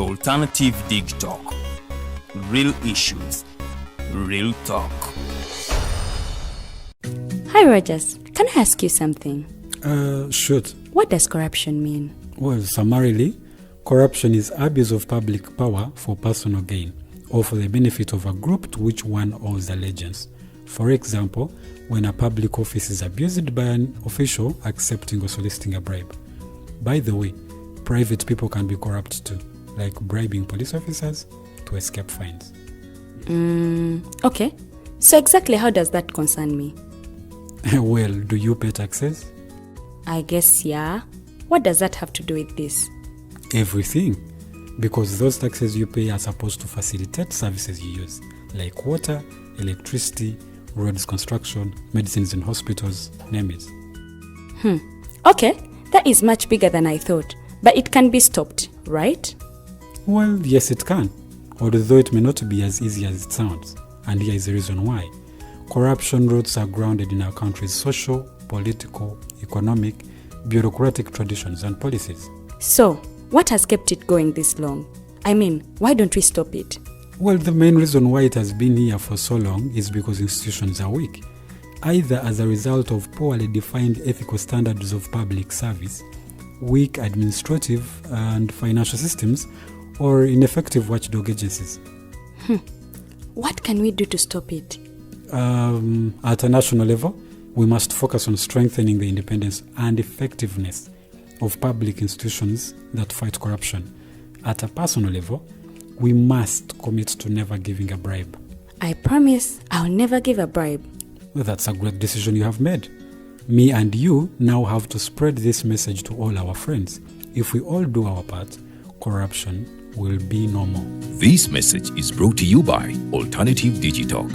Alternative Dig Talk. Real issues, real talk. Hi Rogers, can I ask you something? Shoot. What does corruption mean? Well, summarily, corruption is abuse of public power for personal gain or for the benefit of a group to which one owes allegiance. For example, when a public office is abused by an official accepting or soliciting a bribe. By the way, private people can be corrupt too, like bribing police officers to escape fines. Okay. So exactly how does that concern me? Well, do you pay taxes? I guess, yeah. What does that have to do with this? Everything. Because those taxes you pay are supposed to facilitate services you use, like water, electricity, roads construction, medicines in hospitals, name it. Okay, that is much bigger than I thought. But it can be stopped, right? Well, yes it can, although it may not be as easy as it sounds. And here is the reason why. Corruption roots are grounded in our country's social, political, economic, bureaucratic traditions and policies. So, what has kept it going this long? I mean, why don't we stop it? Well, the main reason why it has been here for so long is because institutions are weak, either as a result of poorly defined ethical standards of public service, weak administrative and financial systems, or ineffective watchdog agencies. What can we do to stop it? At a national level, we must focus on strengthening the independence and effectiveness of public institutions that fight corruption. At a personal level, we must commit to never giving a bribe. I promise I'll never give a bribe. Well, that's a great decision you have made. Me and you now have to spread this message to all our friends. If we all do our part, corruption will be no more. This message is brought to you by Alternative Digital.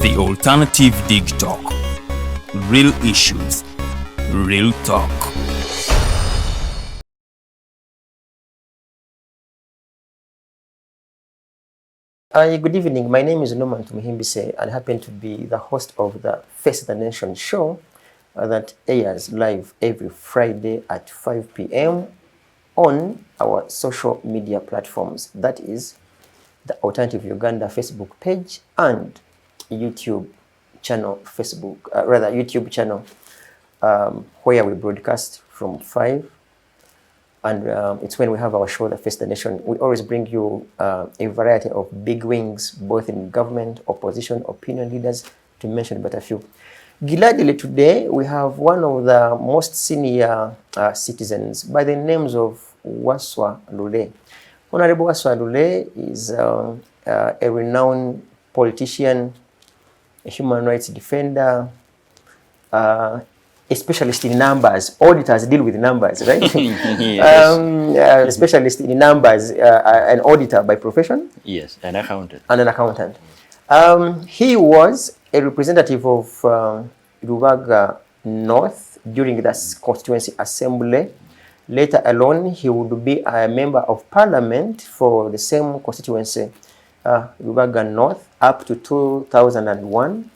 The Alternative Dig Talk. Real issues, real talk. Good evening. My name is Norman Tumuhimbise and I happen to be the host of the Face the Nation show that airs live every Friday at 5 p.m. on our social media platforms. That is the Alternative Uganda Facebook page and YouTube channel, YouTube channel, where we broadcast from 5. And it's when we have our show, The Face the Nation. We always bring you a variety of big wings, both in government, opposition, opinion leaders, to mention but a few. Gladly today, we have one of the most senior citizens by the names of Wasswa Lulu. Honorable Wasswa Lulu is a renowned politician, a human rights defender, a specialist in numbers. Auditors deal with numbers, right? Yes. A specialist in numbers, an auditor by profession. Yes, an accountant. And an accountant. He was a representative of Rubaga North during the constituency assembly. Later alone, he would be a member of parliament for the same constituency, Rubaga North, up to 2001.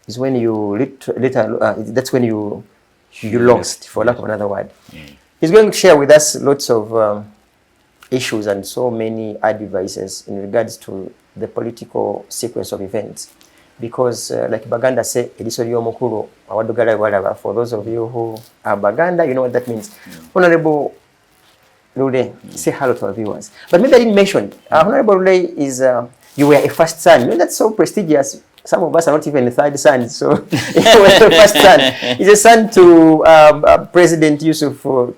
Is when you that's when you lost, for lack of another word. He's going to share with us lots of issues and so many advices in regards to the political sequence of events. Because like Baganda say, for those of you who are Baganda, you know what that means. Honorable Lule, say hello to our viewers. But maybe I didn't mention, Honorable Lule is, you were a first son. You know, that's so prestigious. Some of us are not even the third son, so he was the first son. He's a son to President Yusufu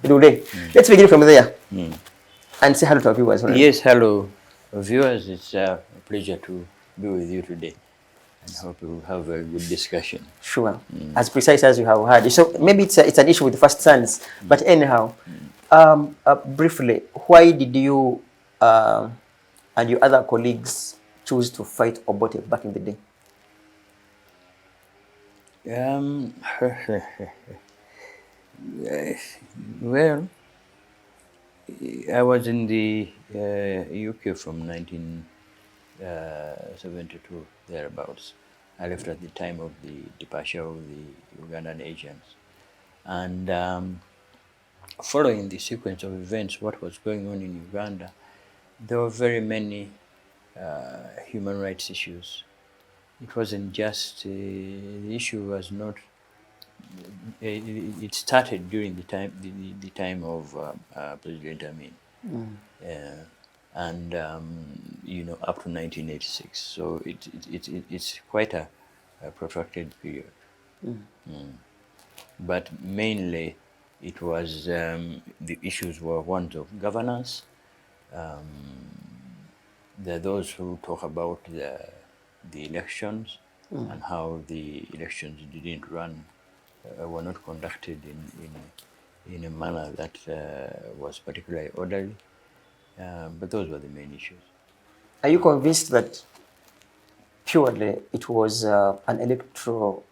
Lule. Let's begin from there and say hello to our viewers. Yes, hello viewers. It's a pleasure to be with you today and hope we'll have a good discussion. Sure, as precise as you have had. So maybe it's an issue with the first sons, but anyhow, briefly, why did you and your other colleagues choose to fight Obote back in the day? Well, I was in the UK from 1972 thereabouts. I left at the time of the departure of the Ugandan agents. And following the sequence of events, what was going on in Uganda, there were very many human rights issues. It wasn't just, the issue was not, it started during the time of President Amin. And up to 1986. So it's quite a protracted period. But mainly, it was the issues were ones of governance. There are those who talk about the elections and how the elections didn't run, were not conducted in a manner that was particularly orderly. But those were the main issues. Are you convinced that purely it was an electoral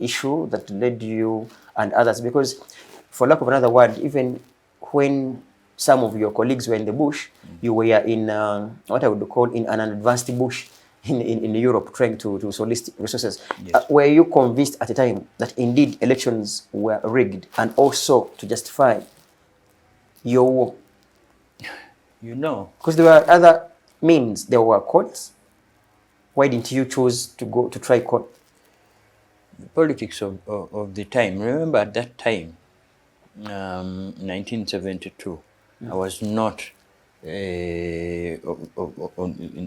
issue that led you and others? Because, for lack of another word, even when some of your colleagues were in the bush, you were in what I would call in an advanced bush in Europe, trying to solicit resources. Yes. Were you convinced at the time that indeed elections were rigged, and also to justify your war? Because there were other means. There were courts. Why didn't you choose to go to try court? The politics of the time. Remember, at that time, 1972, I was not. In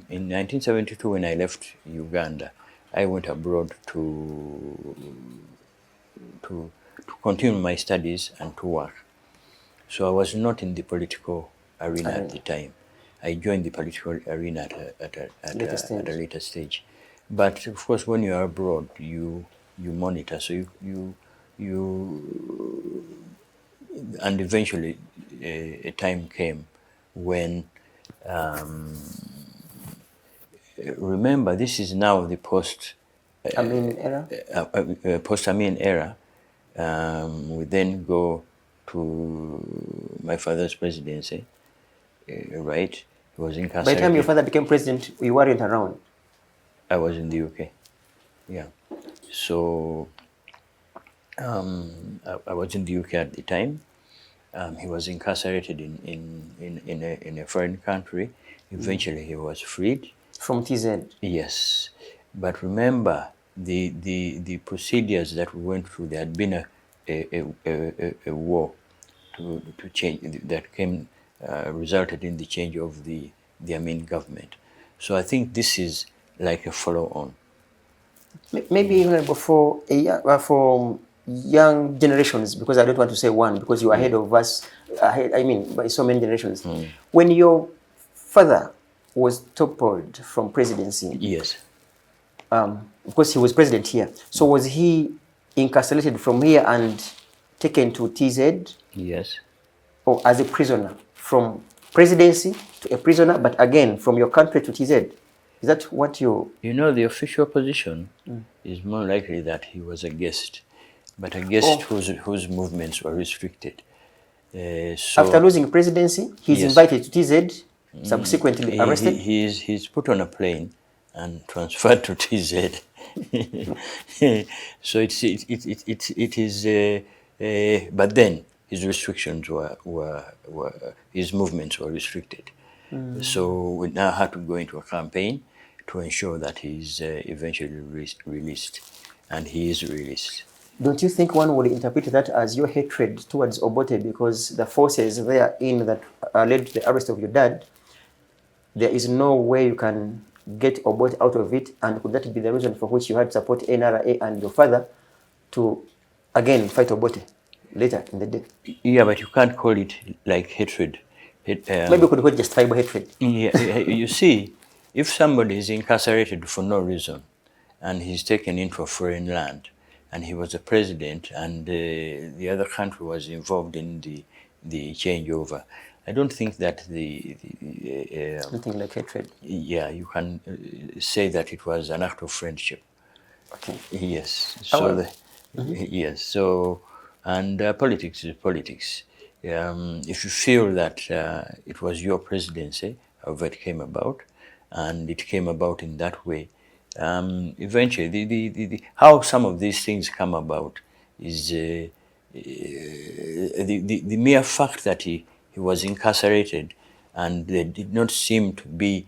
1972, when I left Uganda, I went abroad to continue my studies and to work. So I was not in the political arena at the time. I joined the political arena at a later stage. But of course, when you are abroad, you monitor. So and eventually a time came when, remember, this is now the Amin era. Post-Amin era. We then go to my father's presidency, right? He was incarcerated. By the time your father became president, you weren't around. I was in the UK. Yeah. So I was in the UK at the time. He was incarcerated in a foreign country. Eventually, he was freed. From TZ? Yes. But remember, the procedures that we went through, there had been a war to change, that came, resulted in the change of the Amin government. So I think this is like a follow-on. Maybe even for young generations, because I don't want to say one, because you are ahead of us, by so many generations. When your father was toppled from presidency, yes, because he was president here, so was he incarcerated from here and taken to TZ? Yes. Or as a prisoner, from presidency to a prisoner, but again from your country to TZ? Is that what you... the official position is more likely that he was a guest, but a guest whose movements were restricted. So after losing presidency, he's invited to TZ, subsequently arrested? He's put on a plane and transferred to TZ. So it is, but then his restrictions were his movements were restricted. So we now had to go into a campaign to ensure that he's eventually released, and he is released. Don't you think one would interpret that as your hatred towards Obote, because the forces therein that led to the arrest of your dad, there is no way you can get Obote out of it, and could that be the reason for which you had to support NRA and your father to, again, fight Obote later in the day? Yeah, but you can't call it like hatred. Maybe we could call it justifiable hatred. Yeah, you see, if somebody is incarcerated for no reason and he's taken into a foreign land and he was a president and the other country was involved in the changeover, I don't think that something like hatred. Yeah, you can say that it was an act of friendship. Okay. Yes. So yes. So, and politics is politics. If you feel that it was your presidency, however it came about, and it came about in that way. Eventually, how some of these things come about is the mere fact that he was incarcerated, and there did not seem to be,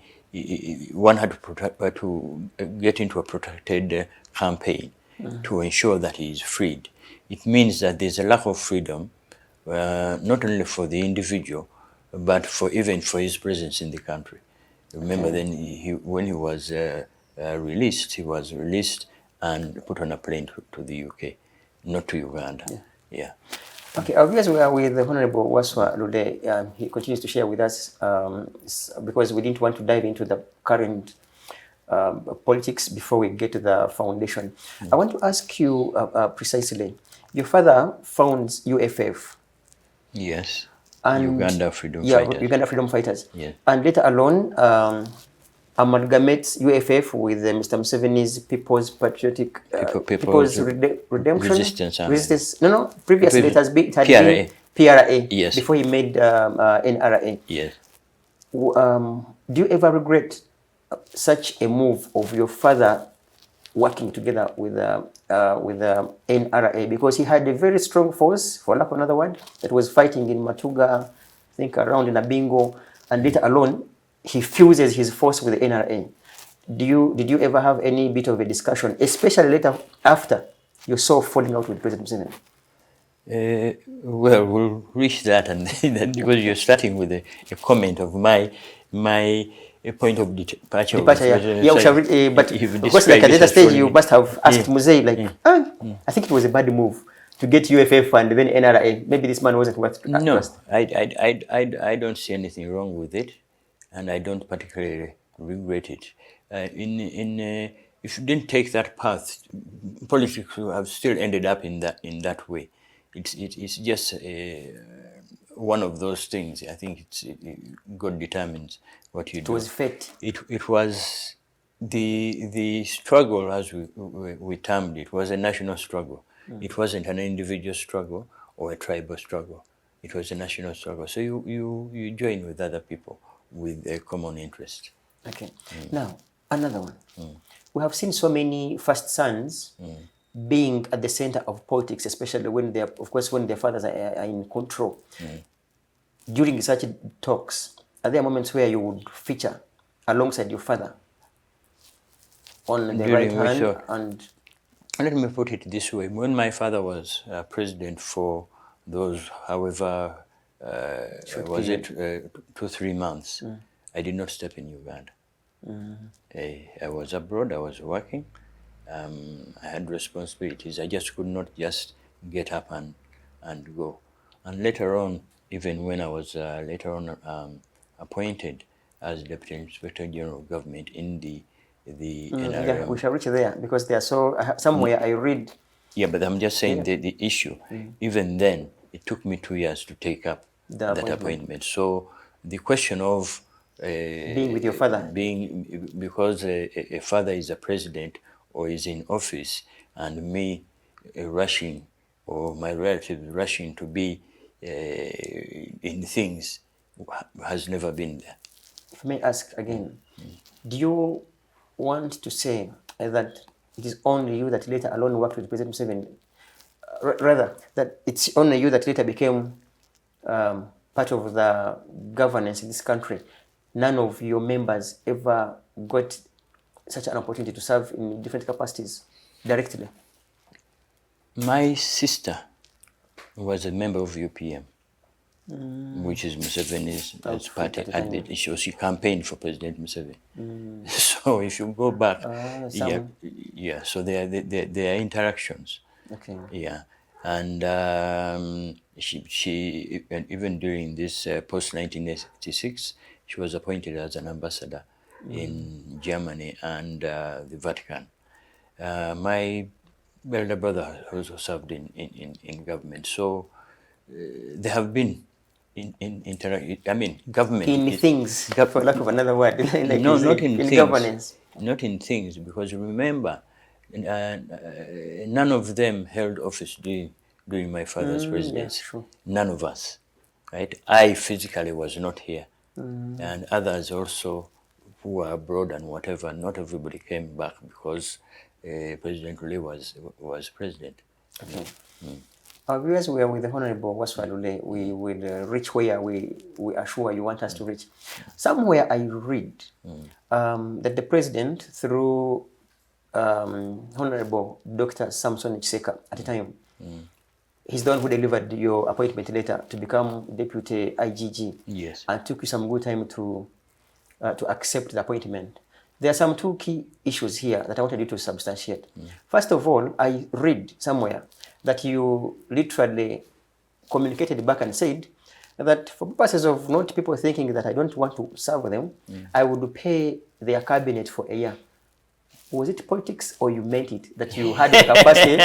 one had to get into a protected campaign to ensure that he is freed. It means that there's a lack of freedom, not only for the individual, but even for his presence in the country. Remember, then when he was released, he was released and put on a plane to the UK, not to Uganda. Yeah. Okay, obviously we are with the Honorable Wasswa Lule. He continues to share with us because we didn't want to dive into the current politics before we get to the foundation. I want to ask you precisely, your father founds UFF. Yes. And Uganda Freedom Fighters. Uganda Freedom Fighters. Yes. And later alone, amalgamates UFF with Mr. Museveni's People's Patriotic People's Redemption Resistance. No. Previously it had been PRA. Yes. Before he made NRA. Yes. Do you ever regret such a move of your father working together with NRA, because he had a very strong force, for lack of another word, that was fighting in Matuga, I think around in Abingo, and later alone, he fuses his force with the NRA. Did you ever have any bit of a discussion, especially later after you saw falling out with President Museveni? Well, we'll reach that, and then because you're starting with a comment of my point of departure. Yeah, but of course, like at that stage, you must have asked Musei, like, I think it was a bad move to get UFF and then NRA. Maybe this man wasn't worth. No, I don't see anything wrong with it, and I don't particularly regret it. If you didn't take that path, politics would have still ended up in that way. It's just one of those things. I think God determines what you do. It was fate. It was the struggle, as we termed it, was a national struggle. It wasn't an individual struggle or a tribal struggle. It was a national struggle. So you join with other people with a common interest. Okay. Now, another one. We have seen so many first sons being at the center of politics, especially when their fathers are in control. During such talks, are there moments where you would feature alongside your father on the right hand? And let me put it this way: when my father was president for those, however, was it 2-3 months, I did not step in Uganda. I was abroad. I was working. I had responsibilities. I just could not just get up and go. And later on, even when I was appointed as Deputy Inspector General of Government in the NRM. Yeah, we shall reach there because they are so somewhere I read. Yeah, but I'm just saying the issue. Even then, it took me 2 years to take up that appointment. So the question of being with your father, because a father is a president or is in office, and me rushing, or my relatives rushing to be in things, has never been there. If I may ask again, do you want to say that it is only you that later alone worked with President Museveni? Rather, that it's only you that later became part of the governance in this country? None of your members ever got such an opportunity to serve in different capacities directly? My sister was a member of UPM, which is Museveni's party. She campaigned for President Museveni. So if you go back, so there are interactions. Okay. Yeah, and she even during this post-1986, she was appointed as an ambassador in Germany and the Vatican. My elder brother also served in government. So there have been government. In things, for lack of another word. Like no, not in things. Governance. Not in things, because remember, none of them held office during my father's presidency. Yes, true. None of us, right? I physically was not here, and others also who were abroad and whatever. Not everybody came back because President Lule was president. Okay. Our viewers, we are with the Honorable Wasswa Lulu. We will reach where we are sure you want us to reach. Somewhere I read that the president, through Honorable Dr. Samson Chiseka at the time, he's the one who delivered your appointment letter to become Deputy IGG. Yes. And took you some good time to accept the appointment. There are some two key issues here that I wanted you to substantiate. First of all, I read somewhere that you literally communicated back and said that for purposes of not people thinking that I don't want to serve them, I would pay their cabinet for a year. Was it politics or you meant it, that you had the capacity?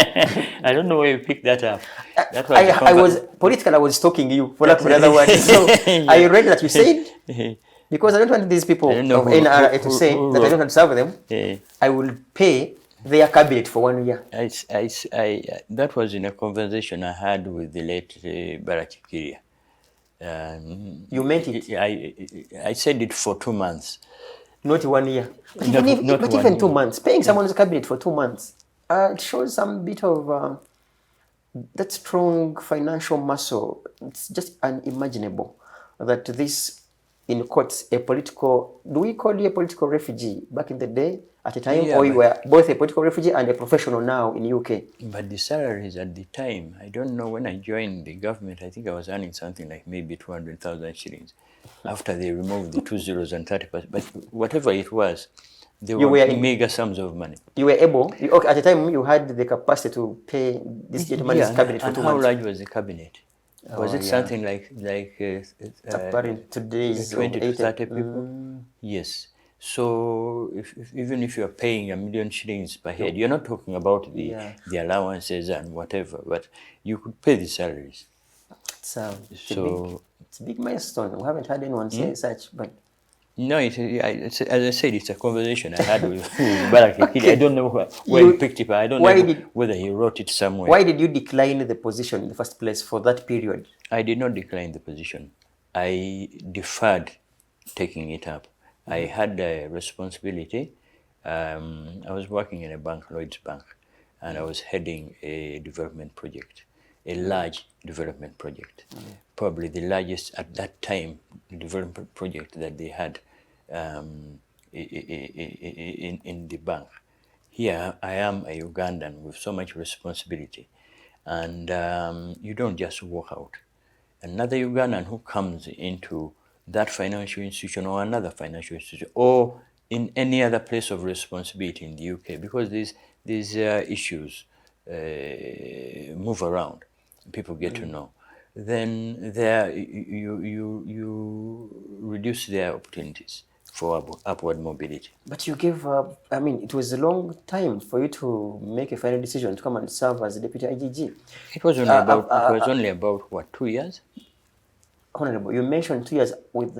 I don't know where you picked that up. That I was political, I was stalking you, for lack of another word. So I read that you said, because I don't want these people of NRA to say that I don't want to serve them, I will pay their cabinet for 1 year. That was in a conversation I had with the late Baraki Kiria. You meant it? I said it for 2 months. Not 1 year. But Not even 2 months. Paying someone's cabinet for 2 months, it shows some bit of that strong financial muscle. It's just unimaginable that this, in quotes, a political, do we call you a political refugee back in the day at a time, or you were both a political refugee and a professional now in UK? But the salaries at the time, I don't know, when I joined the government, I think I was earning something like maybe 200,000 shillings after they removed the 2 zeros and 30%. But whatever it was, they were mega sums of money. You were able, okay, at the time you had the capacity to pay this gentleman's cabinet for 2 months. How large was the cabinet? Was it something like today's 20 to 30 people? Yes. So even if you're paying $1 million shillings per head, you're not talking about the allowances and whatever, but you could pay the salaries. It's a big milestone. We haven't had anyone say such, but no, as I said, it's a conversation I had with Baraki. I don't know where he picked it, but I don't know whether he wrote it somewhere. Why did you decline the position in the first place for that period? I did not decline the position. I deferred taking it up. I had a responsibility. I was working in a bank, Lloyd's Bank, and I was heading a development project, a large development project, probably the largest at that time development project that they had in the bank. Here I am a Ugandan with so much responsibility, and you don't just walk out. Another Ugandan who comes into that financial institution or another financial institution or in any other place of responsibility in the UK, because these issues move around, people get to know, then there you reduce their opportunities for upward mobility. But you gave up, I mean, it was a long time for you to make a final decision to come and serve as a deputy IGG. It was only about what, 2 years? Honorable, you mentioned 2 years with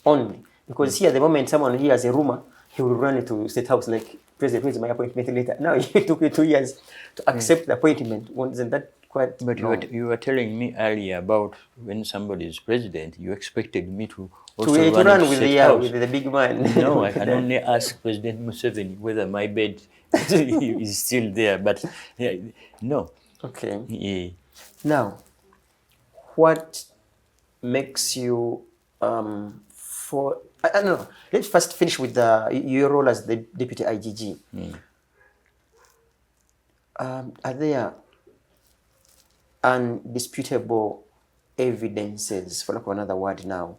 only, because here at the moment someone hears a rumor, he will run into State House like, President, where's my appointment later? Now it took you 2 years to accept the appointment. Wasn't that quite? But you were telling me earlier about when somebody is president, you expected me to also run with the big man. No, I can only ask President Museveni whether my bed is still there, but no. Okay. Yeah. Now, what makes you I don't know. Let's first finish with your role as the deputy IGG. Are there undisputable evidences, for lack of another word now,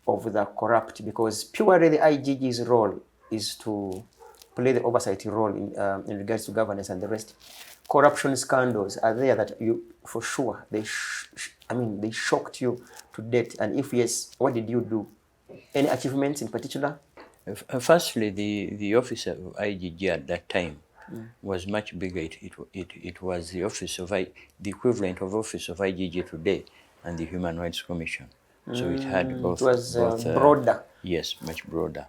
of the corrupt? Because purely the IGG's role is to play the oversight role in regards to governance and the rest. Corruption scandals, are there that you, for sure, they shocked you to death? And if yes, what did you do? Any achievements in particular? Firstly, the office of IGG at that time was much bigger. It was the office of the equivalent of office of IGG today and the Human Rights Commission. So it had both. It was broader. Yes, much broader.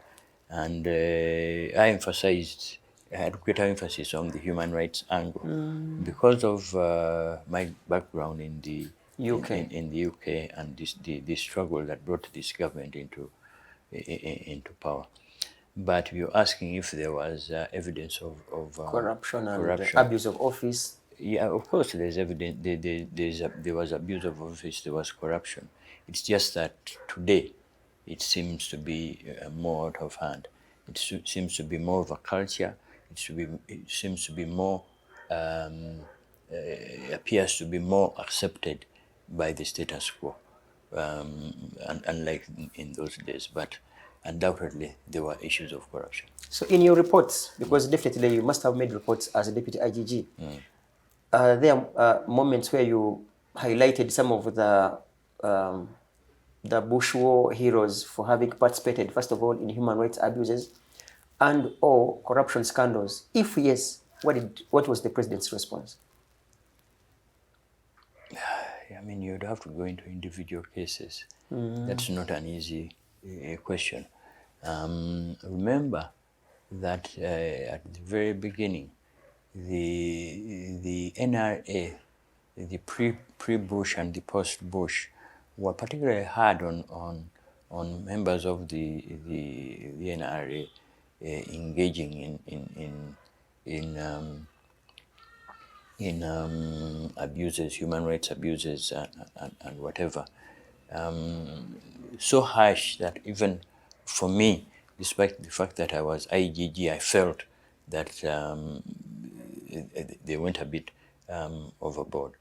And I had greater emphasis on the human rights angle because of my background in the UK, in the UK, and the struggle that brought this government into power. But you're asking if there was evidence of Corruption and corruption. abuse of office. Yeah, of course, there's evidence. There was abuse of office. There was corruption. It's just that today, it seems to be more out of hand. It seems to be more of a culture. It seems to be more. Appears to be more accepted by the status quo, unlike in those days. But undoubtedly, there were issues of corruption. So in your reports, because definitely you must have made reports as a deputy IGG, there are moments where you highlighted some of the Bush War heroes for having participated, first of all, in human rights abuses and or corruption scandals. If yes, what was the president's response? I mean, you'd have to go into individual cases. That's not an easy question. Remember that at the very beginning, the NRA, the pre-Bush and the post-Bush, were particularly hard on members of the NRA engaging in abuses, human rights abuses, and whatever. So harsh that even for me, despite the fact that I was IGG, I felt that they went a bit overboard.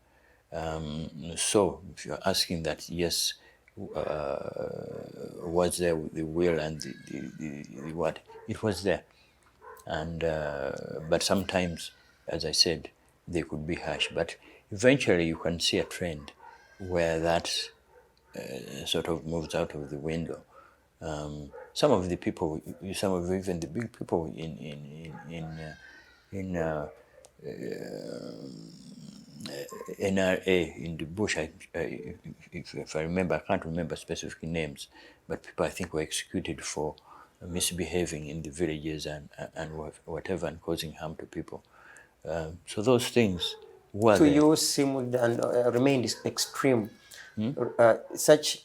So if you're asking that, yes, was there the will and the what? It was there. And but sometimes, as I said, they could be harsh. But eventually you can see a trend where that sort of moves out of the window. Some of the people, some of even the big people in NRA in the bush, if I remember, I can't remember specific names, but people I think were executed for misbehaving in the villages and whatever and causing harm to people. So those things were To there. you seemed and remained extreme. Such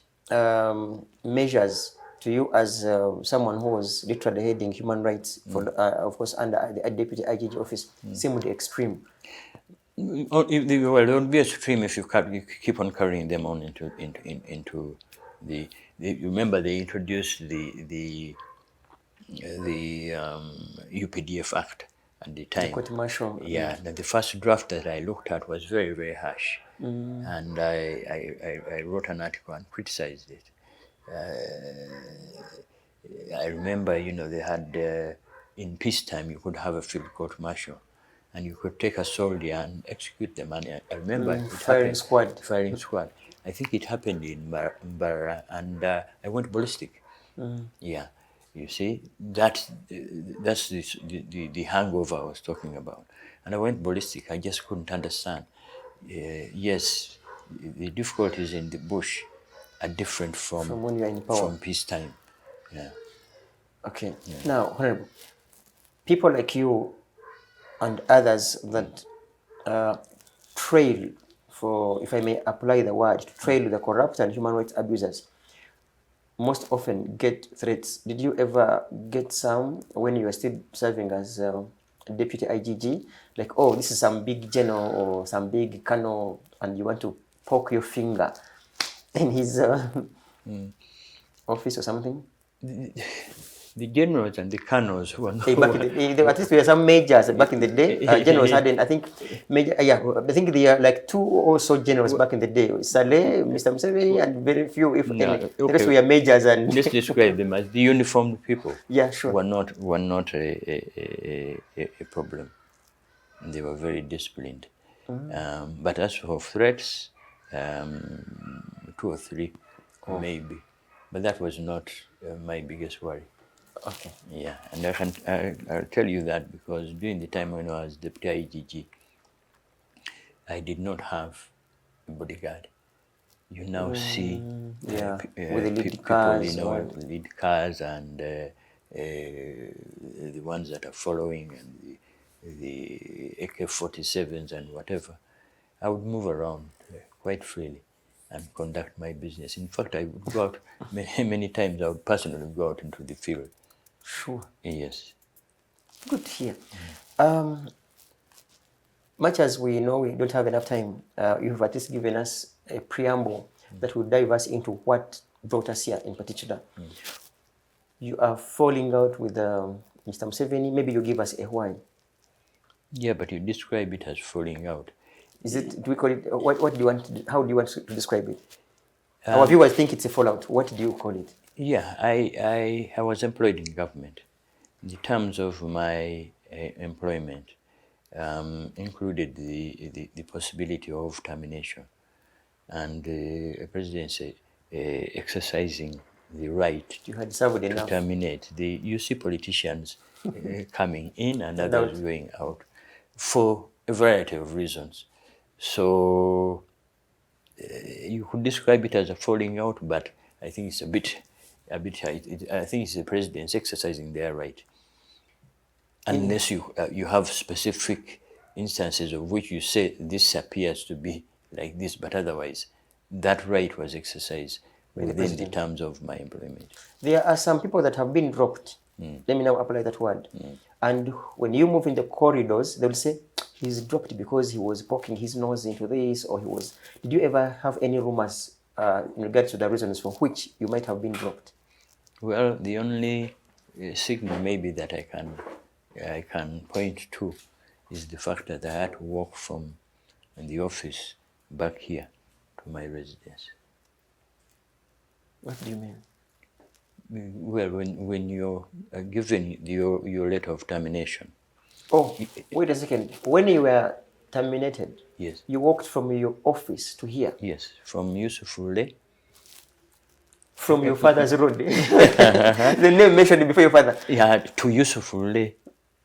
measures to you as someone who was literally heading human rights, for, of course, under the deputy IGG office, seemed extreme. Well, they don't be extreme if you keep on carrying them on into the. You remember they introduced the UPDF Act at the time. The court martial. Yeah, the first draft that I looked at was very, very harsh, and I wrote an article and criticized it. I remember, they had in peacetime you could have a field court martial, and you could take a soldier and execute them. And I remember it firing happened, squad. Firing squad. I think it happened in Mbara, and I went ballistic. Yeah, you see, that's the hangover I was talking about. And I went ballistic. I just couldn't understand. Yes, the difficulties in the bush are different from when you're in power. From peacetime. Yeah. Okay. Now, Honorable, people like you and others that trail for, if I may apply the word, to trail the corrupt and human rights abusers, most often get threats. Did you ever get some when you were still serving as deputy IGG? Like, oh, this is some big general or some big colonel, and you want to poke your finger in his office or something? The generals and the colonels were not. At least there were some majors back in the day. Generals hadn't, I think, major. Yeah, I think there are like 2 or so generals back in the day. Saleh, Mr. Museveni, and very few, if any. Okay. The rest were majors and. Let's describe them as the uniformed people. Yeah, sure. Were not a problem. They were very disciplined. But as for threats, 2 or 3, maybe. But that was not my biggest worry. Okay. Yeah, and I'll tell you that because during the time when I was deputy IGG, I did not have a bodyguard. You now see with the lead people, cars, lead cars and the ones that are following and the AK-47s and whatever. I would move around quite freely and conduct my business. In fact, I would go out many times. I would personally go out into the field Sure. Yes. Good to hear. Much as we know we don't have enough time, you've at least given us a preamble that will dive us into what brought us here in particular. You are falling out with Mr. Museveni. Maybe you give us a why. Yeah, but you describe it as falling out. Is it? Do we call it? What do you want? How do you want to describe it? Our viewers think it's a fallout. What do you call it? Yeah, I was employed in government. The terms of my employment included the possibility of termination, and the presidency exercising the right You had served to enough. terminate. You see politicians coming in and others going out for a variety of reasons. So you could describe it as a falling out, but I think it's a bit. I think it's the presidents exercising their right, unless you have specific instances of which you say this appears to be like this, but otherwise, that right was exercised within the terms of my employment. There are some people that have been dropped. Let me now apply that word. And when you move in the corridors, they'll say, he's dropped because he was poking his nose into this, or he was... Did you ever have any rumors in regards to the reasons for which you might have been dropped? Well, the only signal maybe that I can point to is the fact that I had to walk from the office back here to my residence. What do you mean? Well, when you're given your letter of termination. Oh, wait a second. When you were terminated, Yes. you walked from your office to here? Yes, from Yusufu Lule. From your father's road? The name mentioned before your father? Yeah, to Yusufu Lule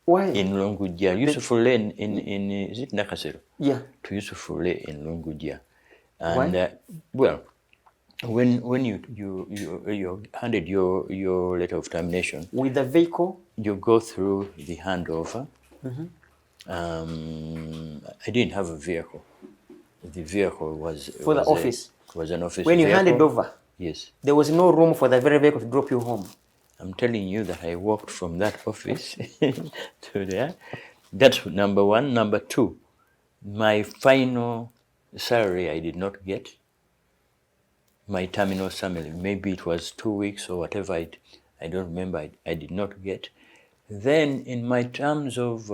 Why? in Lungujja. Yusufu Lule in is it Nakasero? Yeah. To Yusufu Lule in Lungujja. Why? And well, when you handed your letter of termination, With the vehicle? you go through the handover. I didn't have a vehicle. The vehicle was For the office? Was an office When you vehicle. handed over? Yes. There was no room for the very vehicle to drop you home? I'm telling you that I walked from that office to there. That's number one. Number two, my final salary I did not get. My terminal salary, maybe it was 2 weeks or whatever, I don't remember, I did not get. Then in my terms of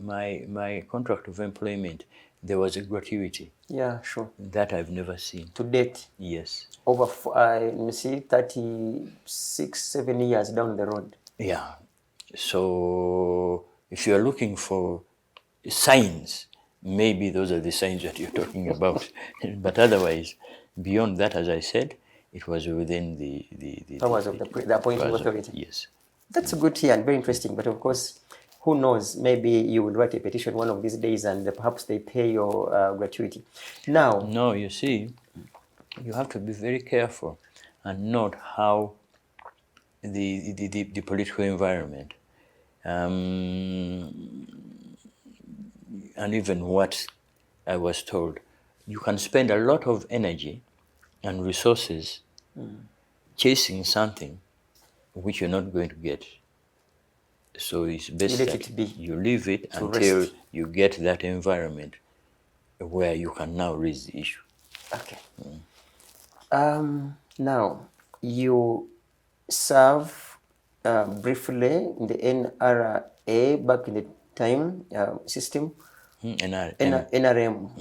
my contract of employment, there was a gratuity. Yeah, sure. That I've never seen. To date? Yes. Over, let me see, 36, 7 years down the road. Yeah. So if you're looking for signs, maybe those are the signs that you're talking about. But otherwise, beyond that, as I said, it was within the powers of the appointing powers of- authority. Yes. That's good here and very interesting. But of course, who knows? Maybe you will write a petition one of these days and perhaps they pay your gratuity. Now, No, you see, you have to be very careful and note how the political environment and even what I was told, you can spend a lot of energy and resources chasing something which you're not going to get. So it's best let that it be you leave it to until rest. you get that environment where you can now raise the issue. okay. Now, you serve briefly in the NRA back in the time system. NRM.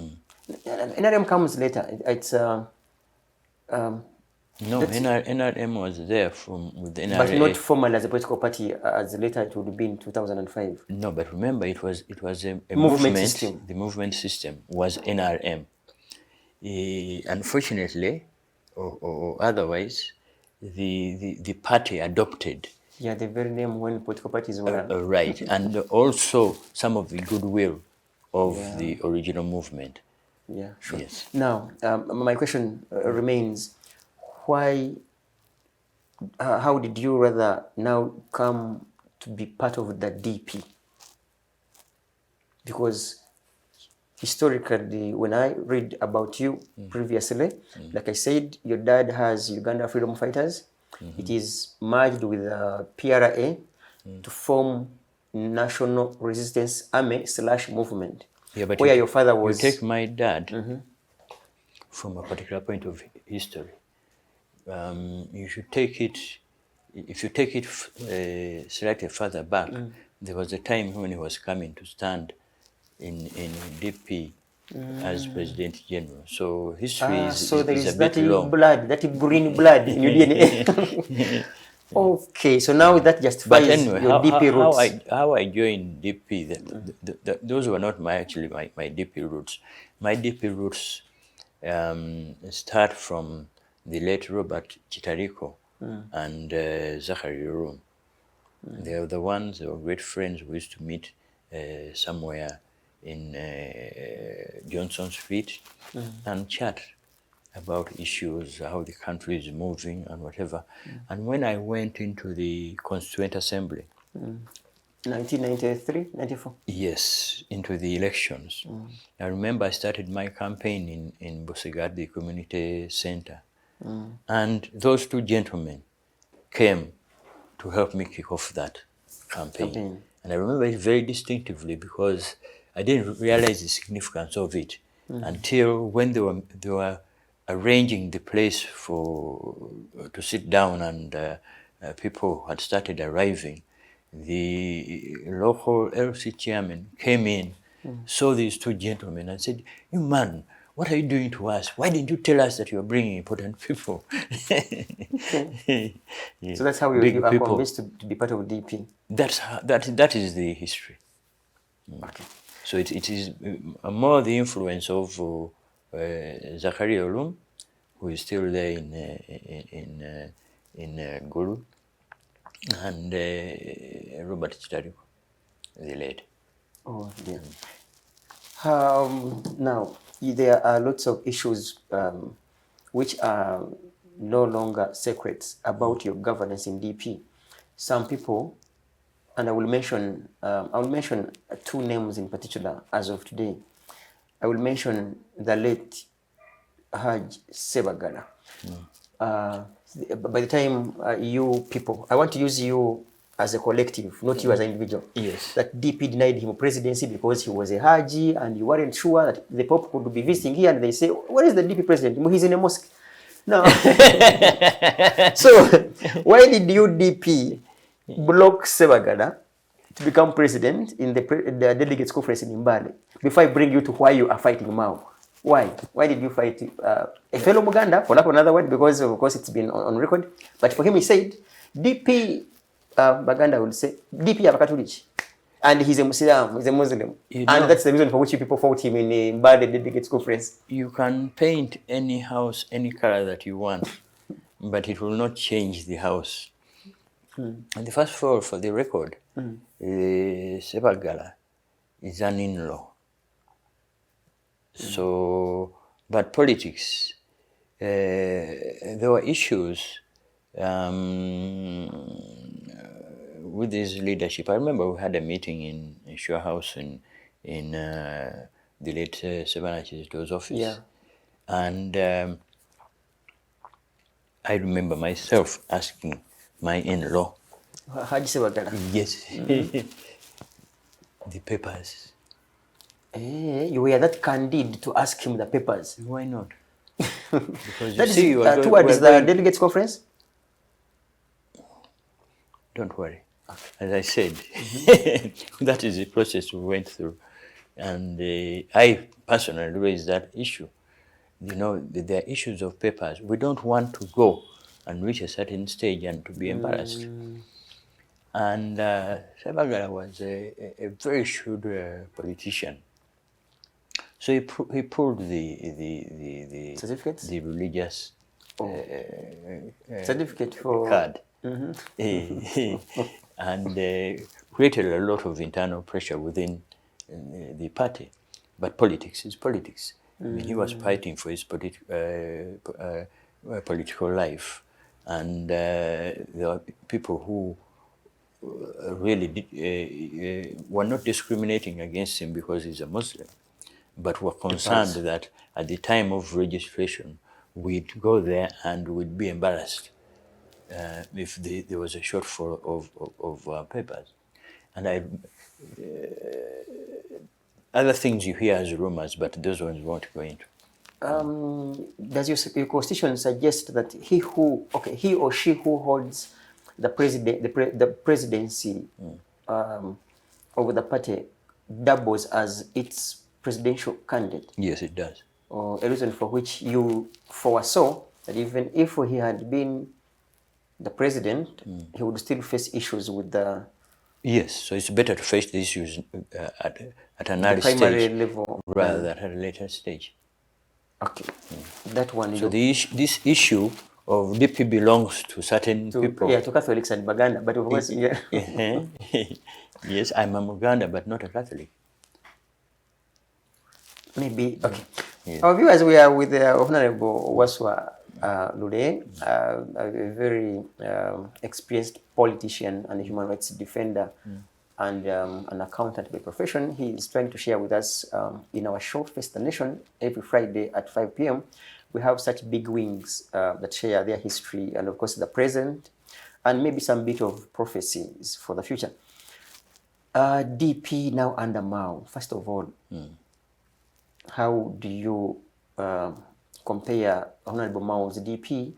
NRM comes later. It's No, NRM was there with the NRA. but not formal as a political party as later it would be in 2005. No, but remember, it was a Movement system. The movement system was NRM. Unfortunately, or otherwise, the party adopted. Yeah, the very name when political parties were. Right, and also some of the goodwill of the original movement. Yeah, sure. Yes. Now, my question remains, why, how did you rather now come to be part of the DP? Because historically, when I read about you previously, like I said, your dad has Uganda Freedom Fighters. It is merged with PRA. to form National Resistance Army / movement. Yeah, but where your father was. You take my dad from a particular point of history. You should take it. If you take it slightly further back, there was a time when he was coming to stand in DP as President General. So history so there is is a bit that long. blood, that green blood in your DNA. Okay, so now that justifies But anyway, your DP roots. how I joined DP, those were not my DP roots. My DP roots start from the late Robert Chitariko and Zachary Room. They were the ones, they were great friends. We used to meet somewhere in Johnson Street and chat about issues, how the country is moving and whatever. And when I went into the Constituent Assembly, 1993, 94? Yes, into the elections. I remember I started my campaign in Busigad, the community center. And those two gentlemen came to help me kick off that campaign. And I remember it very distinctively because I didn't realize the significance of it until when they were arranging the place to sit down and people had started arriving. The local LC chairman came in, saw these two gentlemen and said, "You man, what are you doing to us? Why didn't you tell us that you are bringing important people?" Yeah. So that's how you are convinced to be part of DP. That is the history. Okay. So it is more the influence of Zachary Olum, who is still there in Gulu, and Robert Chitariko, the late. Oh dear. Now, there are lots of issues which are no longer secrets about your governance in DP. Some people, and I will mention two names in particular as of today. I will mention the late Haj Sebagala. By the time you people, I want to use you as a collective, not you as an individual. Yes. That DP denied him presidency because he was a Haji and you weren't sure that the Pope could be visiting here, and they say, "Where is the DP president? He's in a mosque." No. So, why did you DP block Sebagala to become president in the delegates conference in Mbale before I bring you to why you are fighting Mao? Why? Why did you fight a fellow Muganda, for lack of another word, because of course it's been on record. But for him, he said, DP Baganda will say, DP Abakatulich. And he's a Muslim, he's a Muslim. And that's the reason for which people fought him in the Mbale delegates conference. You can paint any house any color that you want, but it will not change the house. And the first of all, for the record, Sebagala is an in-law. So, but politics, there were issues with his leadership. I remember we had a meeting in Shore House in the late Savannah Chizito's office. Yeah. And I remember myself asking my in-law. Haji Sebagala. Yes. The papers. You were that candid to ask him the papers. Why not? Because that is towards the delegates conference? Don't worry. As I said, that is the process we went through. And I personally raised that issue. You know, there are issues of papers. We don't want to go and reach a certain stage and to be embarrassed. And Sebagala was a very shrewd politician. So he pulled the certificates? The religious certificate for card. And created a lot of internal pressure within the party. But politics is politics. I mean, he was fighting for his political life. And there were people who really were not discriminating against him because he's a Muslim, but were concerned that at the time of registration, we'd go there and we'd be embarrassed if there was a shortfall of papers. And other things you hear as rumors, but those ones won't go into. Does your constitution suggest that he or she who holds the presidency of the party doubles as its presidential candidate? Yes, it does. Or a reason for which you foresaw that even if he had been the president, he would still face issues with the... Yes, so it's better to face the issues at an early primary stage level rather than at a later stage. Okay, that one. So this issue of DP belongs to certain people. Yeah, to Catholics and Baganda, but of course, yeah. Yes, I'm a Muganda, but not a Catholic. Maybe, okay. Yeah. Our viewers, we are with the Honorable Wasswa Lule, a very experienced politician and human rights defender and an accountant by profession. He is trying to share with us in our show, Face the Nation, every Friday at 5 p.m. We have such big wings that share their history and, of course, the present and maybe some bit of prophecies for the future. DP now under Mao. First of all, how do you compare Honorable Mao's DP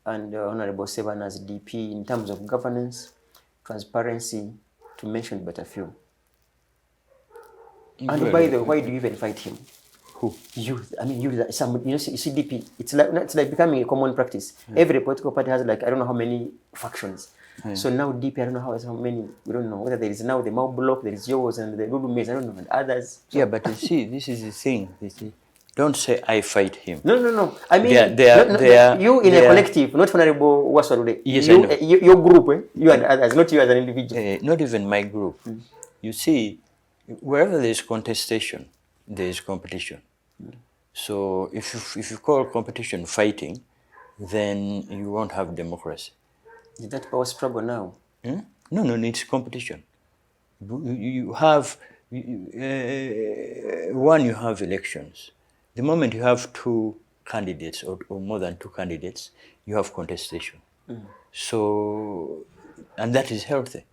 and Honorable Sebana's DP in terms of governance, transparency, to mention but a few? And by the way, why do you even fight him? Who? You. I mean, you see DP. It's like becoming a common practice. Every political party has like I don't know how many factions. So now DP, I don't know how many. We don't know whether there is now the Mao block, there is yours and the Lulu Maze, I don't know, and others. So, yeah, but you see, this is the thing. Don't say I fight him. No. I mean, you in a collective, not Honorable Wasswa Lulu. Yes, you, your group, you and others, not you as an individual. Not even my group. You see, wherever there is contestation, there is competition. So if you call competition fighting, then you won't have democracy. Is that power struggle now? No, it's competition. You have you have elections. The moment you have two candidates or more than two candidates, you have contestation. So, and that is healthy.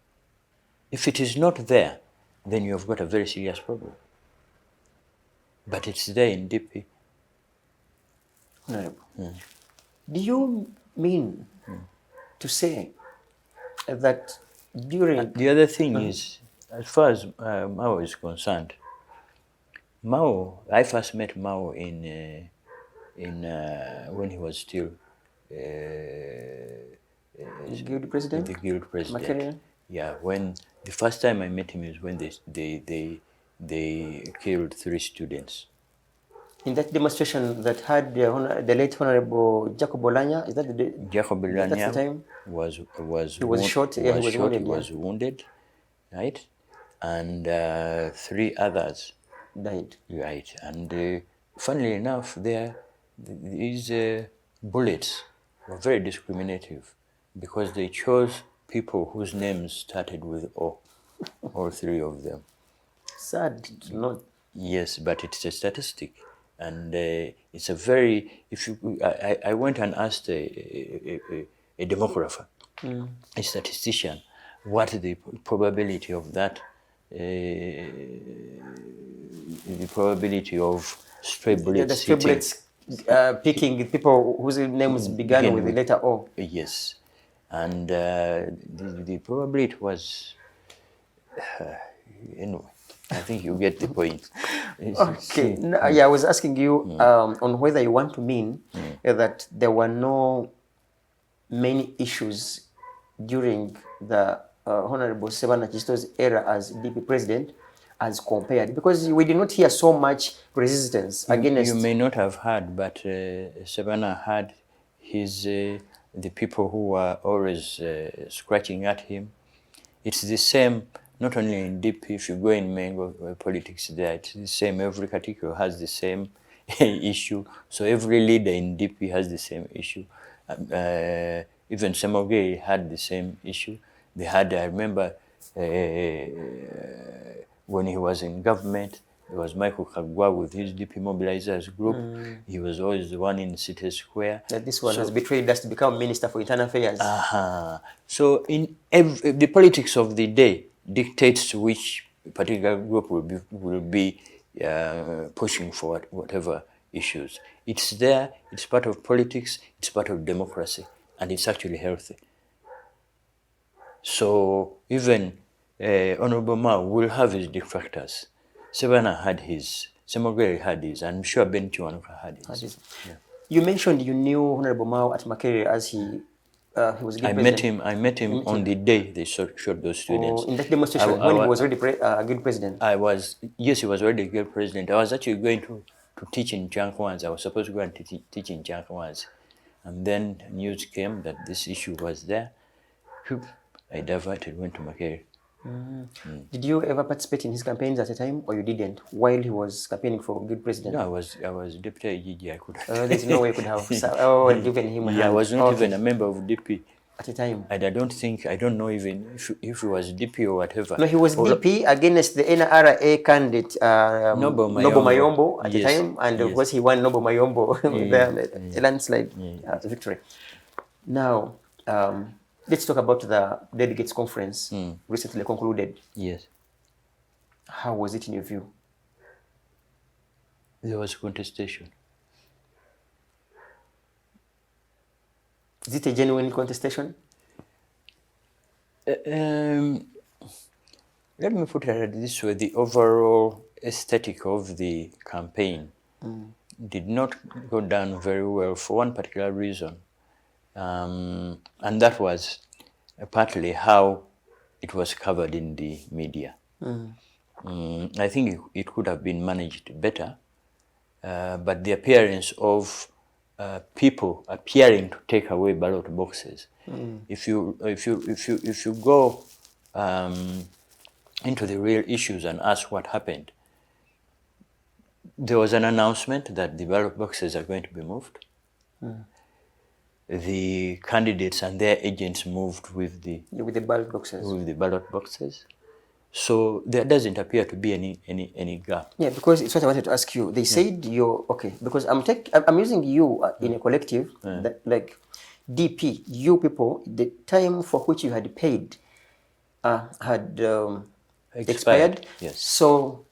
If it is not there, then you have got a very serious problem. But it's there in DP. Do you mean to say that during... The other thing is, as far as Mao is concerned, I first met Mao in when he was still the guild president? The guild president. Makerere? Yeah, when the first time I met him is when they killed 3 students. In that demonstration that had the late Honorable Jacob Olanya, is that the Jacob Olanya that's the time? was shot. Yeah, he was wounded. He was wounded, right? And 3 others Died. right? And funnily enough, these bullets were very discriminative because they chose people whose names started with O, all 3 of them. Sad to note. Yes, but it's a statistic. And it's a very, I went and asked a demographer, a statistician, what the probability of that, the probability of stray bullets. The stray bullets picking people whose names began with the letter O. Yes. And the probability was, anyway. I think you get the point. Okay. Yeah, I was asking you on whether you want to mean that there were no many issues during the Honorable Sebana Kisto's era as DP president as compared, because we did not hear so much resistance against... You may not have heard, but Sebana had the people who were always scratching at him. It's the same. Not only in DP, if you go in Mango politics there, it's the same. Every category has the same issue. So every leader in DP has the same issue. Even Semoge had the same issue. They had, I remember, when he was in government, There was Michael Kagwa with his DP mobilizers group. He was always the one in City Square. That this one has betrayed us to become Minister for Internal Affairs. So the politics of the day dictates which particular group will be pushing for whatever issues. It's there, it's part of politics, it's part of democracy, and it's actually healthy. So even Honorable Mao will have his detractors. Sebana had his, Semogere had his, and I'm sure Ben Chiwanuka had his. Yeah. You mentioned you knew Honorable Mao at Makerere as he was a good president. I met him on the day they shot those students. In that demonstration, when he was already a good president? Yes, he was already a good president. I was actually going to teach in Jankwans. I was supposed to go and teach in Jankwans. And then news came that this issue was there. I diverted, went to Makerere. Did you ever participate in his campaigns at a time, or you didn't, while he was campaigning for good president? No, I was deputy IGG. I could have. There's no way you could have given him a hand. I was not even a member of DP. At a time? And I don't know even if he was DP or whatever. No, he was DP against the NRA candidate, Nobo Mayombo at the time, and of course he won Nobo Mayombo with a landslide victory. Now, let's talk about the delegates conference recently concluded. Yes. How was it in your view? There was contestation. Is it a genuine contestation? Let me put it this way. The overall aesthetic of the campaign did not go down very well for one particular reason. And that was partly how it was covered in the media. I think it could have been managed better, but the appearance of people appearing to take away ballot boxes. If you go into the real issues and ask what happened, there was an announcement that the ballot boxes are going to be moved. The candidates and their agents moved with the ballot boxes. With the ballot boxes. So there doesn't appear to be any gap. Yeah, because it's what I wanted to ask you. They said you're okay because I'm using you in a collective that like DP. You people, the time for which you had paid had expired. Yes. So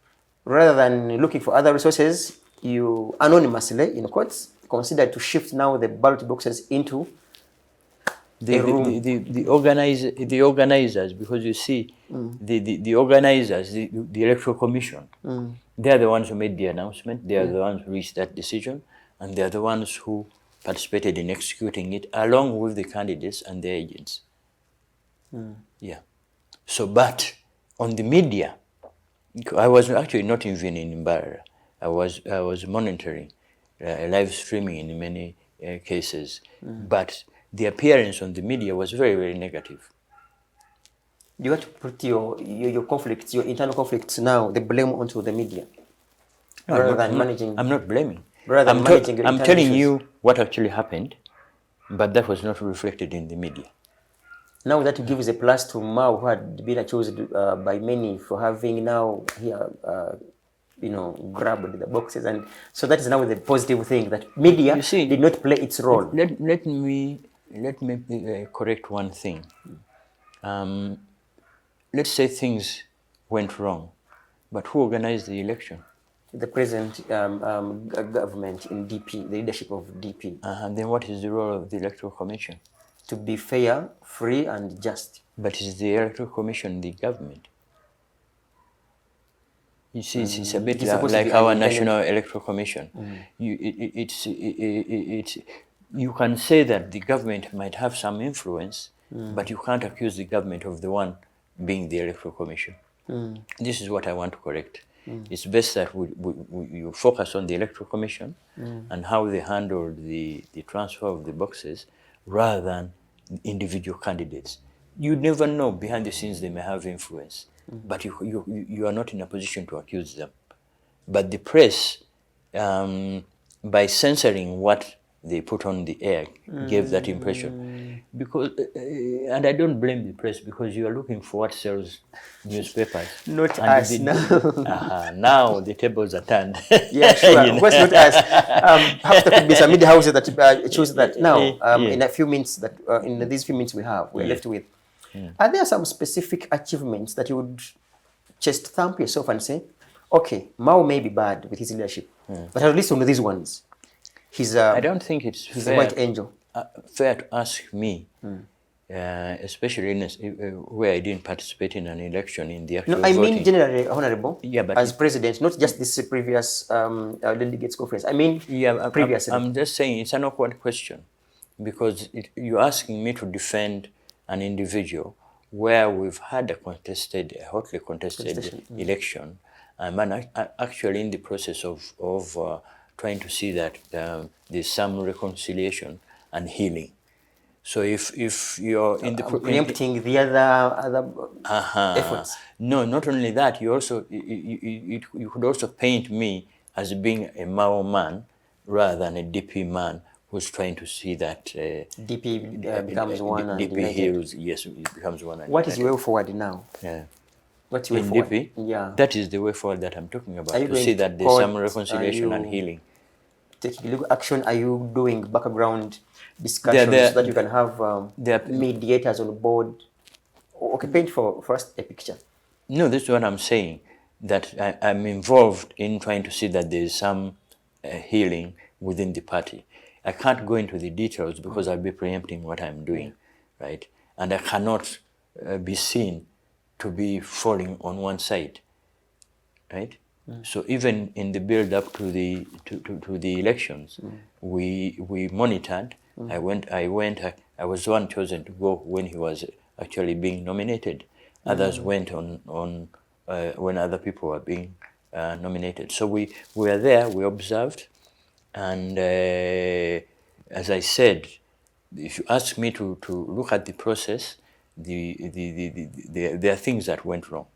rather than looking for other resources, you anonymously, in quotes, considered to shift now the ballot boxes into the organizers, because you see, the organizers, the Electoral Commission, they are the ones who made the announcement, they are the ones who reached that decision, and they are the ones who participated in executing it, along with the candidates and their agents. Yeah. So, but on the media, I was actually not even in Mbarara. I was monitoring, live streaming in many cases, but the appearance on the media was very, very negative. You have to put your conflicts, your internal conflicts now, the blame onto the media, rather than managing. I'm not blaming. Rather than managing your I'm internal telling issues. you what actually happened, but that was not reflected in the media. Now that gives a plus to Mao, who had been accused by many for having now here, grabbed the boxes, and so that is now the positive thing that media did not play its role. Let me correct one thing. Let's say things went wrong, but who organized the election? The present government in DP, the leadership of DP. And then what is the role of the Electoral Commission? To be fair, free, and just. But is the Electoral Commission the government? You see, it's a bit like our National Electoral Commission. You can say that the government might have some influence, but you can't accuse the government of the one being the Electoral Commission. This is what I want to correct. It's best that you focus on the Electoral Commission and how they handled the transfer of the boxes rather than individual candidates. You never know, behind the scenes they may have influence, but you are not in a position to accuse them. But the press, by censoring what they put on the air, gave that impression. because and I don't blame the press, because you are looking for what sells newspapers. Not And us, the- no. Now the tables are turned. Yeah, sure. You Of know? course, not us. Perhaps there could be some media houses that choose that. Now, Yeah. in a few minutes that in these few minutes we're left with, are there some specific achievements that you would just thump yourself and say, okay, Mao may be bad with his leadership, but at least on these ones, he's I don't think it's he's fair, a white angel. fair to ask me, especially in where I didn't participate in an election in the actual No, I voting. mean generally, Honorable, Yeah, but as president, not just this previous delegates conference. I mean, Yeah, previously. I'm just saying it's an awkward question, because you're asking me to defend an individual where we've had a hotly contested election. I'm actually in the process of trying to see that there's some reconciliation and healing. So if you're in the preempting the other efforts. No, not only that, you also you could also paint me as being a Mao man rather than a DP man who's trying to see that DP becomes one and DP united. heals. Yes, it becomes one. And What is united. your way forward now? Yeah. What's your way In forward? DP? Yeah. That is the way forward that I'm talking about, Are you to going see to that there's some court? reconciliation Are and you healing. taking legal action? Are you doing background discussions so that you can have mediators on board? Okay, paint for us a picture. No, this is what I'm saying, that I'm involved in trying to see that there is some healing within the party. I can't go into the details because I'll be preempting what I'm doing, right? And I cannot be seen to be falling on one side, right? So even in the build-up to the elections, we monitored. I was the one chosen to go when he was actually being nominated. Others went on when other people were being nominated. So we were there, we observed, and as I said, if you ask me to look at the process, there are things that went wrong,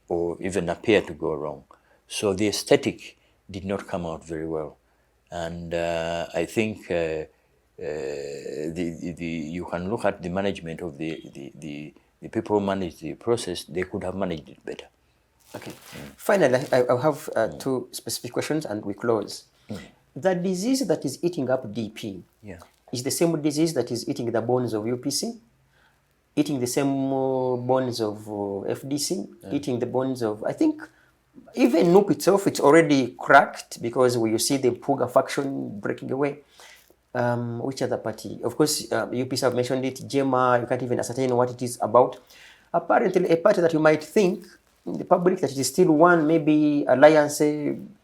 or even appear to go wrong. So the aesthetic did not come out very well, and I think you can look at the management of the people who manage the process. They could have managed it better. Okay. Finally, I have two specific questions and we close. The disease that is eating up DP is the same disease that is eating the bones of UPC, eating the same bones of FDC, eating the bones of, I think, even NUP itself, it's already cracked because you see the Puga faction breaking away. Which other party? Of course, UPC have mentioned it, JEMA, you can't even ascertain what it is about. Apparently, a party that you might think in the public that it is still one, maybe alliance,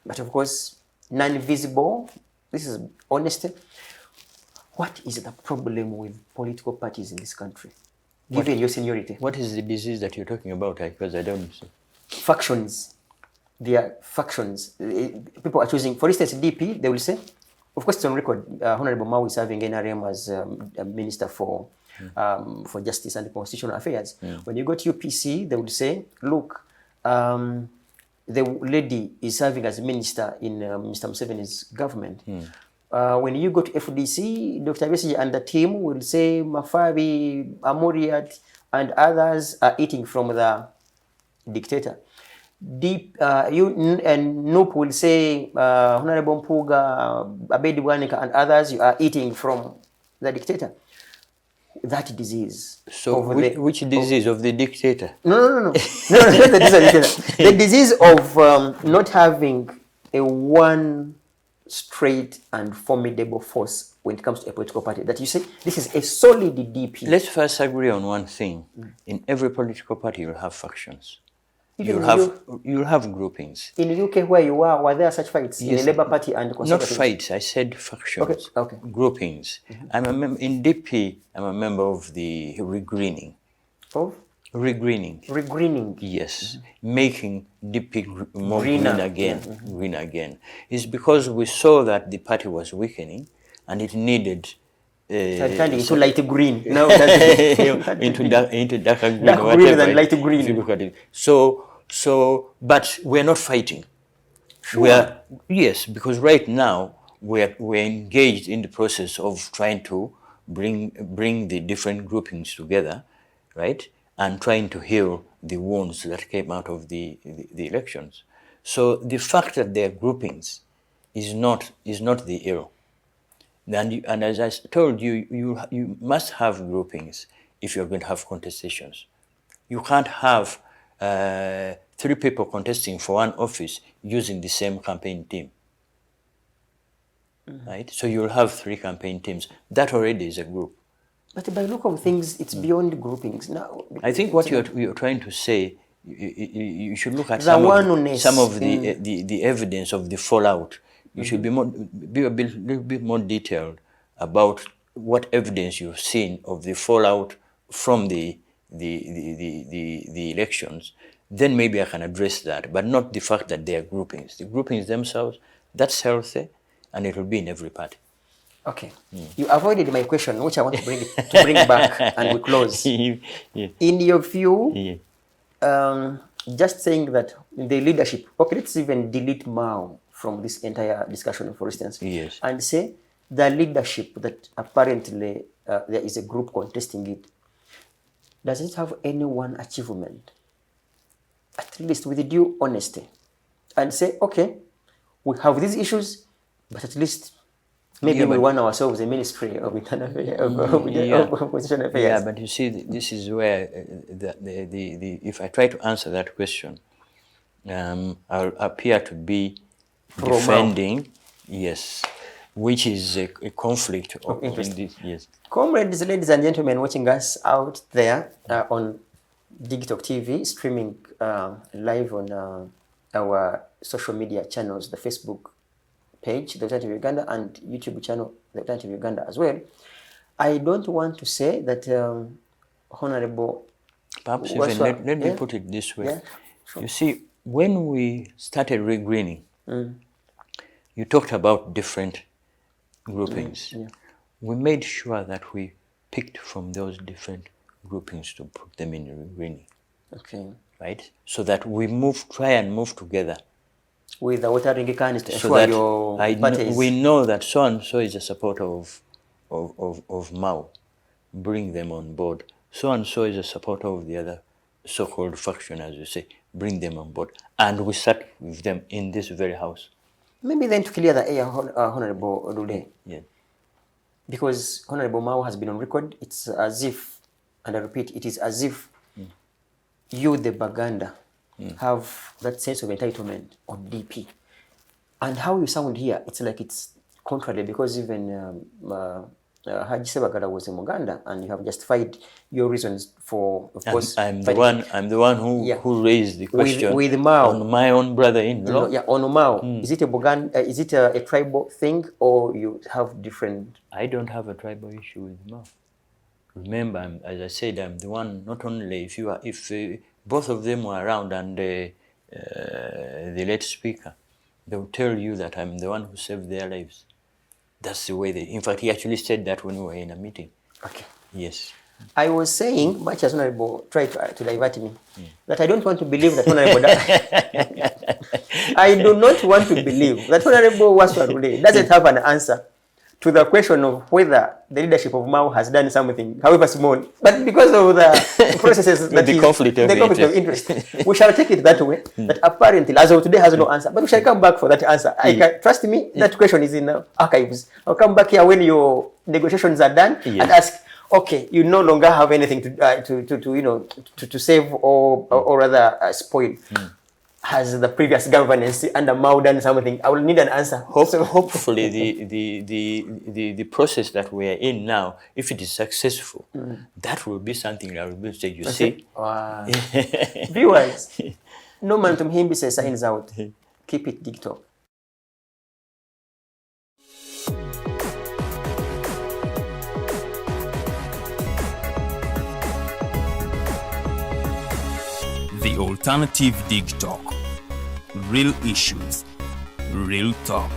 but of course, non-visible. This is honesty. What is the problem with political parties in this country, given your seniority? What is the disease that you're talking about? Because I don't see. Factions. There are factions. People are choosing, for instance, DP, they will say, of course, it's on record, Honorable Mao is serving NRM as a minister for Justice and Constitutional Affairs. When you go to UPC, they would say, look, the lady is serving as a minister in Mr. Museveni's government. When you go to FDC, Dr. Besigye and the team will say Mafabi, Amuriat, and others are eating from the dictator. You and NUP will say Honorable Mpuga, Abedi Bwanika, and others, you are eating from the dictator. That disease. So which disease of the dictator? No, the disease of not having a one straight and formidable force when it comes to a political party. That you say this is a solid DP. Let's first agree on one thing. In every political party, you'll have factions. Even You'll have groupings. in the UK where you are, were there such fights in Yes. the Labour Party and Not Conservative? fights, I said factions. Okay. Groupings. I'm a in DP, I'm a member of the regreening. Of Regreening. regreening. Yes, making DP more Greener. green again. It's because we saw that the party was weakening and it needed Turning into light green. No, into darker green. Dark or green whatever than light if green. you look at it. So, but we're not fighting. Yes, because right now we're engaged in the process of trying to bring the different groupings together, right, and trying to heal the wounds that came out of the elections. So the fact that they are groupings is not the issue. And as I told you, you must have groupings if you're going to have contestations. You can't have 3 people contesting for one office using the same campaign team. Right? So you'll have 3 campaign teams. That already is a group. But by look of things, it's beyond groupings now. I think what you're trying to say, you should look at some of the evidence of the fallout. You should be a little bit more detailed about what evidence you've seen of the fallout from the elections. Then maybe I can address that, but not the fact that they are groupings. The groupings themselves, that's healthy, and it will be in every party. Okay. You avoided my question, which I want to bring back, and we close. Yeah. In your view, just saying that the leadership, okay, let's even delete Mao from this entire discussion, for instance, yes, and say the leadership that apparently there is a group contesting it, does it have any one achievement, at least with due honesty, and say, okay, we have these issues, but at least maybe we won ourselves a ministry of internal of opposition affairs. Yeah, but you see, this is where if I try to answer that question, I'll appear to be defending, yes, which is a conflict of interest. Yes. Comrades, ladies and gentlemen watching us out there on Digital TV, streaming live on our social media channels, the Facebook page, The Alternative Uganda, and YouTube channel, The Alternative Uganda as well. I don't want to say that Honorable... Perhaps even let me put it this way. Yeah, sure. You see, when we started regreening, you talked about different groupings. We made sure that we picked from those different groupings to put them in regreening. Okay. Right? So that we try and move together. With the watering cans to ensure your parties. We know that so and so is a supporter of Mao. Bring them on board. So and so is a supporter of the other so-called faction, as you say. Bring them on board. And we start with them in this very house. Maybe then to clear the air, Honorable Lule. Yeah. Because Honorable Mao has been on record, it's as if, and I repeat, it is as if you, the Baganda, have that sense of entitlement on DP. And how you sound here, it's like it's contrary, because even Haji Sebagala was in Muganda, and you have justified your reasons for, of course. I'm the one who raised the question with Mao, on my own brother-in-law. Yeah, on Mao. Is it a Buganda? Is it a tribal thing, or you have different? I don't have a tribal issue with Mao. Remember, as I said, I'm the one. Not only if both of them were around, and the late speaker, they will tell you that I'm the one who saved their lives. That's the way in fact, he actually said that when we were in a meeting. Okay. Yes. I was saying, much as Honorable tried to divert me, that I don't want to believe that Honorable... I do not want to believe that Honorable Wasswa Lulu doesn't have an answer to the question of whether the leadership of Mao has done something, however small, but because of the processes that the conflict of interest, we shall take it that way, that apparently, as of today, has no answer, but we shall come back for that answer. Trust me, that question is in archives. I'll come back here when your negotiations are done and ask, okay, you no longer have anything to save or rather spoil. Has the previous governance under Mao done something? I will need an answer. Hopefully, the process that we are in now, if it is successful, that will be something that will be said. You see, wow. Viewers, Norman Tumhimbi signs out. Keep it digital. The Alternative Dig Talk. Real issues, real talk.